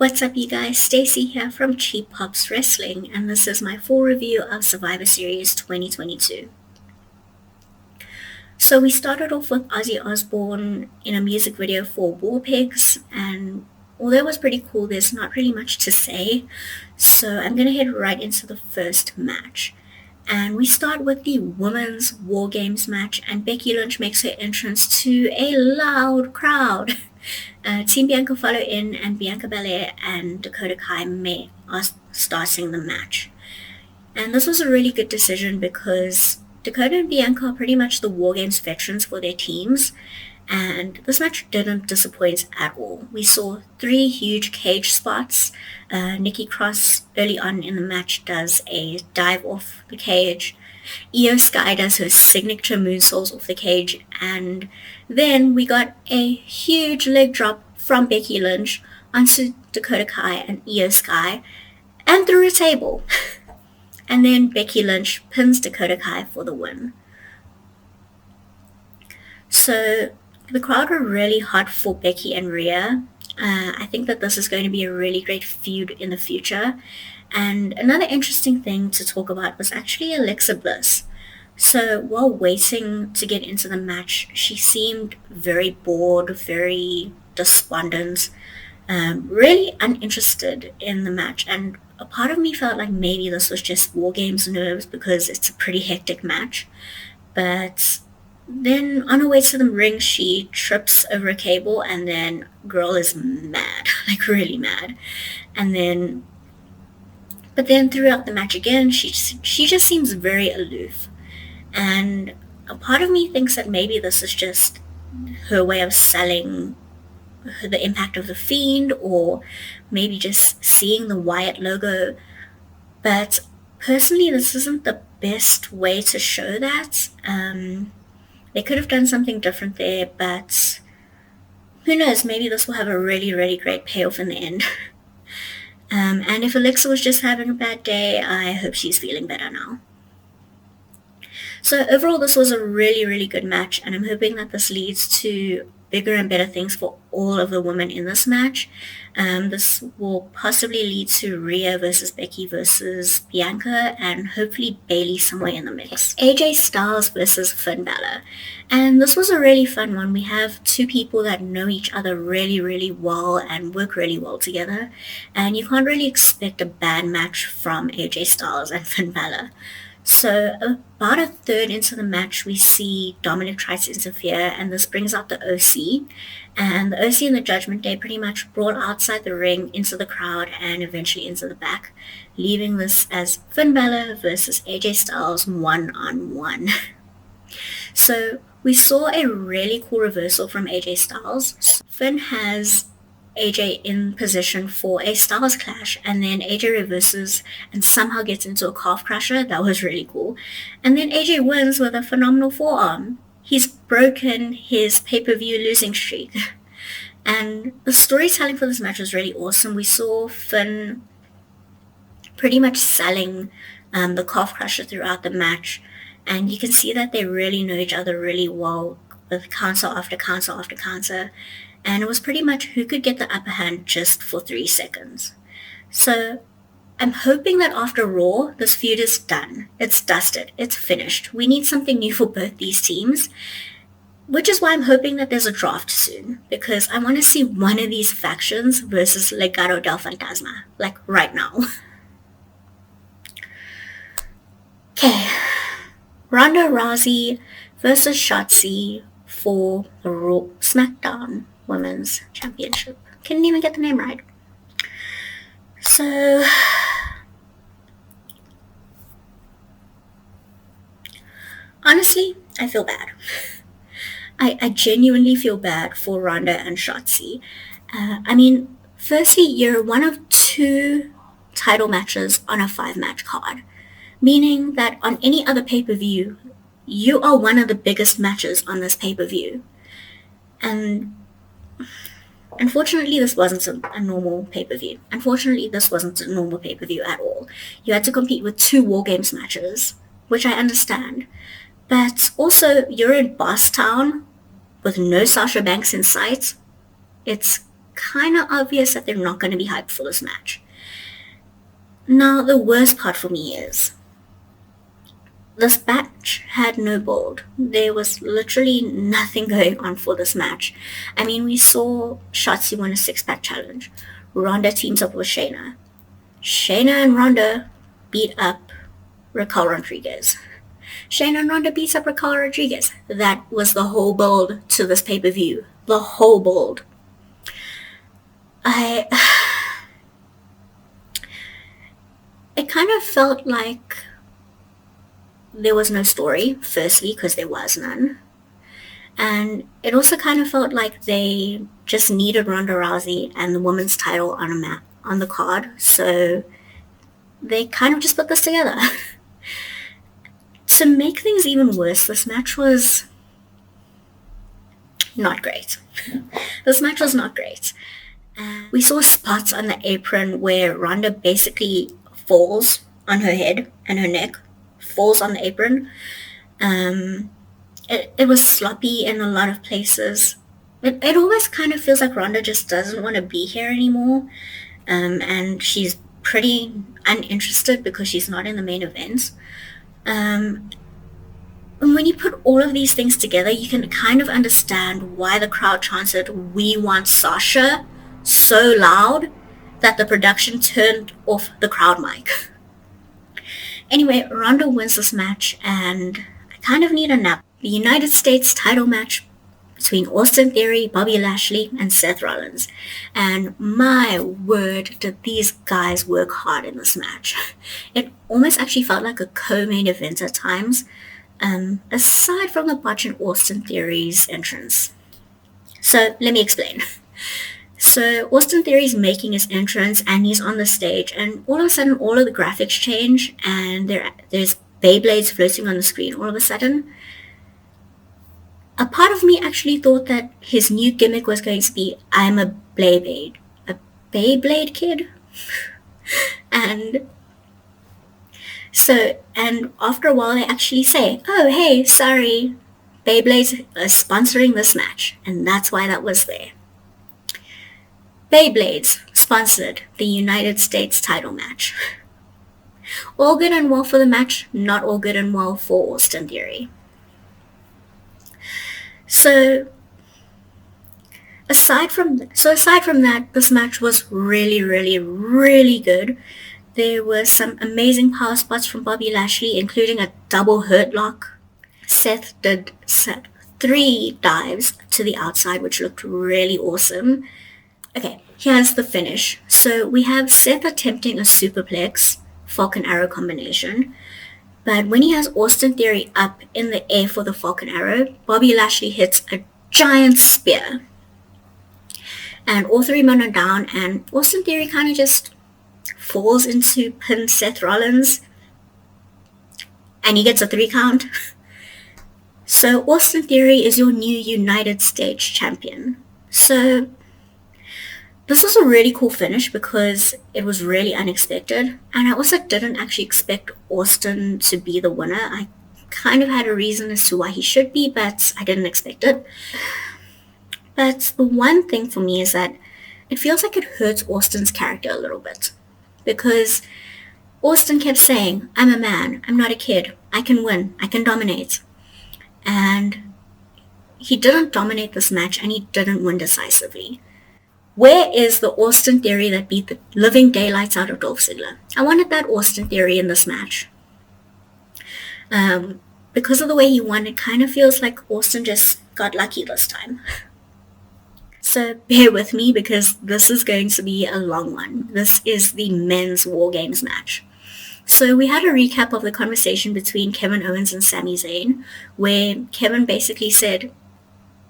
What's up, you guys? Stacy here from Cheap Pops Wrestling, and this is my full review of Survivor Series 2022. So we started off with Ozzy Osbourne in a music video for War Pigs, and although it was pretty cool, there's not really much to say, so I'm gonna head right into the first match. And we start with the Women's War Games match, and Becky Lynch makes her entrance to a loud crowd. Team Bianca follow in, and Bianca Belair and Dakota Kai are starting the match. And this was a really good decision because Dakota and Bianca are pretty much the War Games veterans for their teams, and this match didn't disappoint at all. We saw 3 huge cage spots. Nikki Cross early on in the match does a dive off the cage. Io Sky does her signature moonsaults off the cage, and then we got a huge leg drop from Becky Lynch onto Dakota Kai and Io Sky and through a table. And then Becky Lynch pins Dakota Kai for the win. So the crowd were really hot for Becky and Rhea. I think that this is going to be a really great feud in the future. And another interesting thing to talk about was actually Alexa Bliss. So while waiting to get into the match, she seemed very bored, very despondent, really uninterested in the match. And a part of me felt like maybe this was just War Games nerves because it's a pretty hectic match. But then on her way to the ring, she trips over a cable, and then girl is mad, like really mad. But then throughout the match again, she just seems very aloof. And a part of me thinks that maybe this is just her way of selling the impact of the Fiend, or maybe just seeing the Wyatt logo. But personally, this isn't the best way to show that. They could have done something different there, but who knows, maybe this will have a really, really great payoff in the end. And if Alexa was just having a bad day, I hope she's feeling better now. So overall, this was a really, really good match, and I'm hoping that this leads to bigger and better things for all of the women in this match. This will possibly lead to Rhea versus Becky versus Bianca, and hopefully Bayley somewhere in the mix. AJ Styles versus Finn Balor. And this was a really fun one. We have 2 people that know each other really, really well and work really well together. And you can't really expect a bad match from AJ Styles and Finn Balor. So about a third into the match, we see Dominic try to interfere, and this brings out the OC. And the OC and the Judgment Day pretty much brought outside the ring into the crowd and eventually into the back, leaving this as Finn Balor versus AJ Styles 1-on-1. So we saw a really cool reversal from AJ Styles. Finn has AJ in position for a Styles clash, and then AJ reverses and somehow gets into a calf crusher. That was really cool. And then AJ wins with a phenomenal forearm. He's broken his pay-per-view losing streak. And the storytelling for this match was really awesome. We saw Finn pretty much selling the calf crusher throughout the match, and you can see that they really know each other really well with counter after counter after counter. And it was pretty much who could get the upper hand just for 3 seconds. So I'm hoping that after Raw, this feud is done. It's dusted. It's finished. We need something new for both these teams, which is why I'm hoping that there's a draft soon, because I want to see one of these factions versus Legado del Fantasma, like right now. Okay, Ronda Rousey versus Shotzi for the Raw SmackDown Women's Championship. Couldn't even get the name right. So honestly, I feel bad. I genuinely feel bad for Ronda and Shotzi. I mean, firstly, you're one of 2 title matches on a 5-match card, meaning that on any other pay-per-view, you are one of the biggest matches on this pay-per-view. And unfortunately, this wasn't a normal pay-per-view. Unfortunately, this wasn't a normal pay-per-view at all. You had to compete with 2 War Games matches, which I understand. But also, you're in Boss Town with no Sasha Banks in sight. It's kind of obvious that they're not going to be hyped for this match. Now, the worst part for me is this match had no build. There was literally nothing going on for this match. I mean, we saw Shotzi win a six-pack challenge. Ronda teams up with Shayna. Shayna and Ronda beat up Raquel Rodriguez. Shayna and Ronda beats up Raquel Rodriguez. That was the whole build to this pay-per-view. The whole build. It kind of felt like there was no story, firstly, because there was none. And it also kind of felt like they just needed Ronda Rousey and the women's title on a map, on the card, so they kind of just put this together. To make things even worse, this match was not great. This match was not great. We saw spots on the apron where Ronda basically falls on her head and her neck, falls on the apron. It was sloppy in a lot of places. It always kind of feels like Ronda just doesn't want to be here anymore. And she's pretty uninterested because she's not in the main event. And when you put all of these things together, you can kind of understand why the crowd chanted, "We want Sasha," so loud that the production turned off the crowd mic. Anyway, Ronda wins this match, and I kind of need a nap. The United States title match between Austin Theory, Bobby Lashley, and Seth Rollins. And my word, did these guys work hard in this match. It almost actually felt like a co-main event at times, aside from the botch in Austin Theory's entrance. So, let me explain. So, Austin Theory's making his entrance, and he's on the stage, and all of a sudden, all of the graphics change, and there's Beyblades floating on the screen all of a sudden. A part of me actually thought that his new gimmick was going to be, "I'm a Beyblade kid." And after a while they actually say, "Oh, hey, sorry, Beyblades are sponsoring this match," and that's why that was there. Beyblades sponsored the United States title match. All good and well for the match, not all good and well for Austin Theory. So aside from that, this match was really, really, really good. There were some amazing power spots from Bobby Lashley, including a double hurt lock. Seth did 3 dives to the outside, which looked really awesome. Okay, here's the finish. So we have Seth attempting a superplex, Falcon Arrow combination. But when he has Austin Theory up in the air for the Falcon Arrow, Bobby Lashley hits a giant spear. And all 3 men are down, and Austin Theory kind of just falls into pin Seth Rollins. And he gets a 3 count. So Austin Theory is your new United States champion. So this was a really cool finish because it was really unexpected, and I also didn't actually expect Austin to be the winner. I kind of had a reason as to why he should be, but I didn't expect it. But the one thing for me is that it feels like it hurts Austin's character a little bit, because Austin kept saying, "I'm a man, I'm not a kid, I can win, I can dominate." And he didn't dominate this match, and he didn't win decisively. Where is the Austin Theory that beat the living daylights out of Dolph Ziggler? I wanted that Austin Theory in this match. Because of the way he won, it kind of feels like Austin just got lucky this time. So bear with me because this is going to be a long one. This is the men's War Games match. So we had a recap of the conversation between Kevin Owens and Sami Zayn, where Kevin basically said,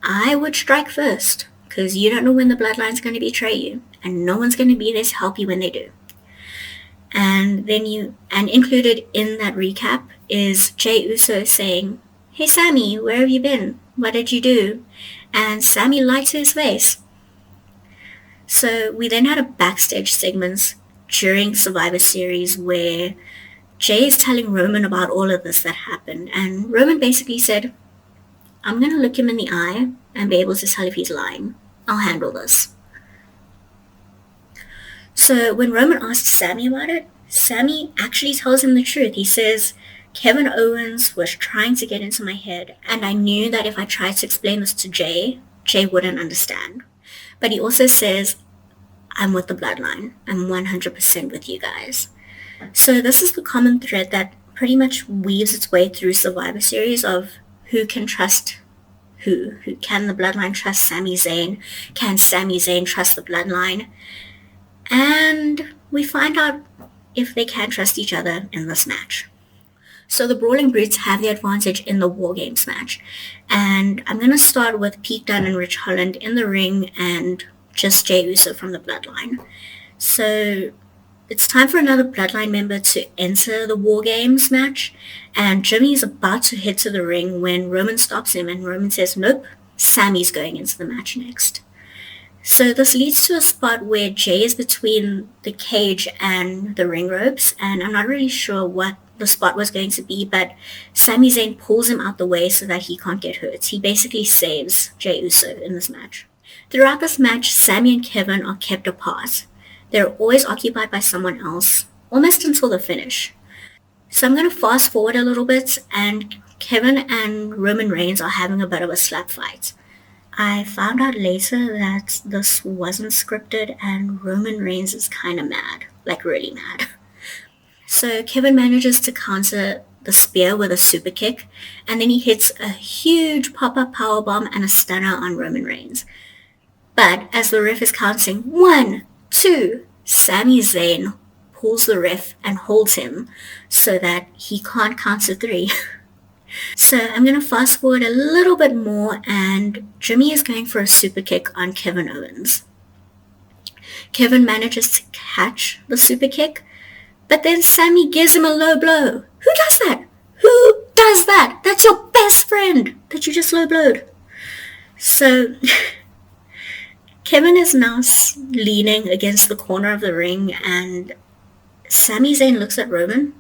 "I would strike first, because you don't know when the bloodline's going to betray you, and no one's going to be there to help you when they do." And included in that recap is Jey Uso saying, "Hey Sami, where have you been? What did you do?" And Sami lied to his face. So we then had a backstage segment during Survivor Series where Jey is telling Roman about all of this that happened, and Roman basically said, "I'm going to look him in the eye and be able to tell if he's lying. I'll handle this." So when Roman asks Sami about it, Sami actually tells him the truth. He says, Kevin Owens was trying to get into my head, and I knew that if I tried to explain this to Jay, Jay wouldn't understand. But he also says, I'm with the bloodline. I'm 100% with you guys. So this is the common thread that pretty much weaves its way through Survivor Series of who can trust who. Who can the bloodline trust Sami Zayn? Can Sami Zayn trust the bloodline? And we find out if they can trust each other in this match. So the Brawling Brutes have the advantage in the War Games match. And I'm going to start with Pete Dunne and Rich Holland in the ring and just Jey Uso from the bloodline. So it's time for another bloodline member to enter the War Games match. And Jimmy is about to head to the ring when Roman stops him and Roman says, nope, Sami's going into the match next. So this leads to a spot where Jay is between the cage and the ring ropes, and I'm not really sure what the spot was going to be, but Sami Zayn pulls him out the way so that he can't get hurt. He basically saves Jey Uso in this match. Throughout this match, Sami and Kevin are kept apart. They're always occupied by someone else, almost until the finish. So I'm going to fast forward a little bit, and Kevin and Roman Reigns are having a bit of a slap fight. I found out later that this wasn't scripted and Roman Reigns is kind of mad, like really mad. So Kevin manages to counter the spear with a super kick, and then he hits a huge pop-up powerbomb and a stunner on Roman Reigns. But as the ref is counting 1, 2, Sami Zayn pulls the ref and holds him so that he can't count to 3. So I'm going to fast forward a little bit more, and Jimmy is going for a super kick on Kevin Owens. Kevin manages to catch the super kick, but then Sami gives him a low blow. Who does that? Who does that? That's your best friend that you just low blowed. So Kevin is now leaning against the corner of the ring, and Sami Zayn looks at Roman.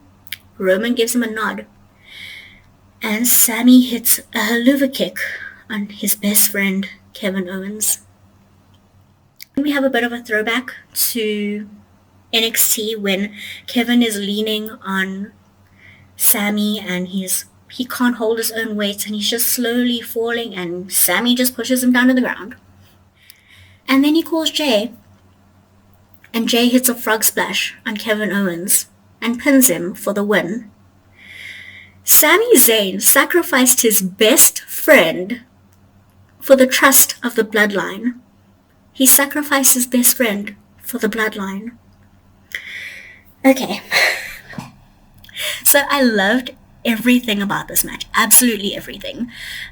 Roman gives him a nod. And Sami hits a haluva kick on his best friend, Kevin Owens. We have a bit of a throwback to NXT when Kevin is leaning on Sami and he can't hold his own weight and he's just slowly falling and Sami just pushes him down to the ground. And then he calls Jay, and Jay hits a frog splash on Kevin Owens and pins him for the win. Sami Zayn sacrificed his best friend for the trust of the bloodline. He sacrificed his best friend for the bloodline. Okay. So I loved everything about this match. Absolutely everything.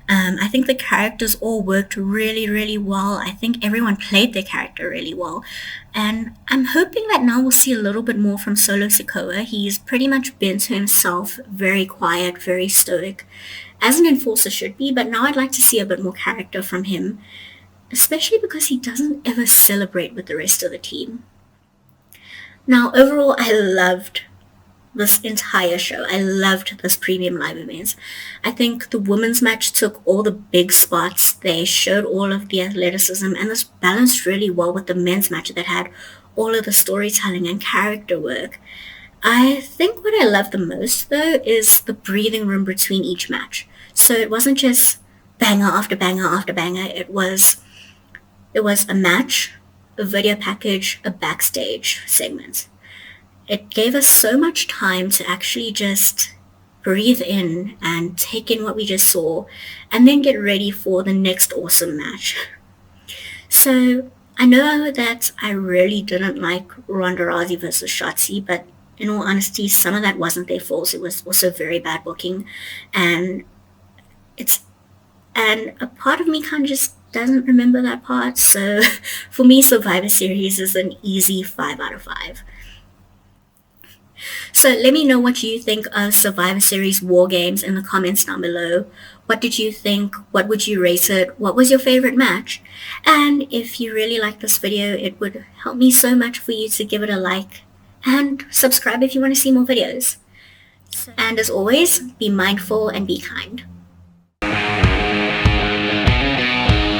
I think the characters all worked really, really well. I think everyone played their character really well. And I'm hoping that now we'll see a little bit more from Solo Sikoa. He's pretty much been to himself, very quiet, very stoic, as an enforcer should be, but now I'd like to see a bit more character from him, especially because he doesn't ever celebrate with the rest of the team. Now, overall, I loved this entire show. I loved this premium live event. I think the women's match took all the big spots. They showed all of the athleticism, and this balanced really well with the men's match that had all of the storytelling and character work. I think what I loved the most, though, is the breathing room between each match. So it wasn't just banger after banger after banger. It was a match, a video package, a backstage segment. It gave us so much time to actually just breathe in and take in what we just saw and then get ready for the next awesome match. So I know that I really didn't like Ronda Rousey versus Shotzi, but in all honesty, some of that wasn't their fault. It was also very bad booking, and a part of me kind of just doesn't remember that part. So for me, Survivor Series is an easy 5 out of 5. So let me know what you think of Survivor Series War Games in the comments down below. What did you think? What would you rate it? What was your favorite match? And if you really liked this video, it would help me so much for you to give it a like and subscribe if you want to see more videos. And as always, be mindful and be kind.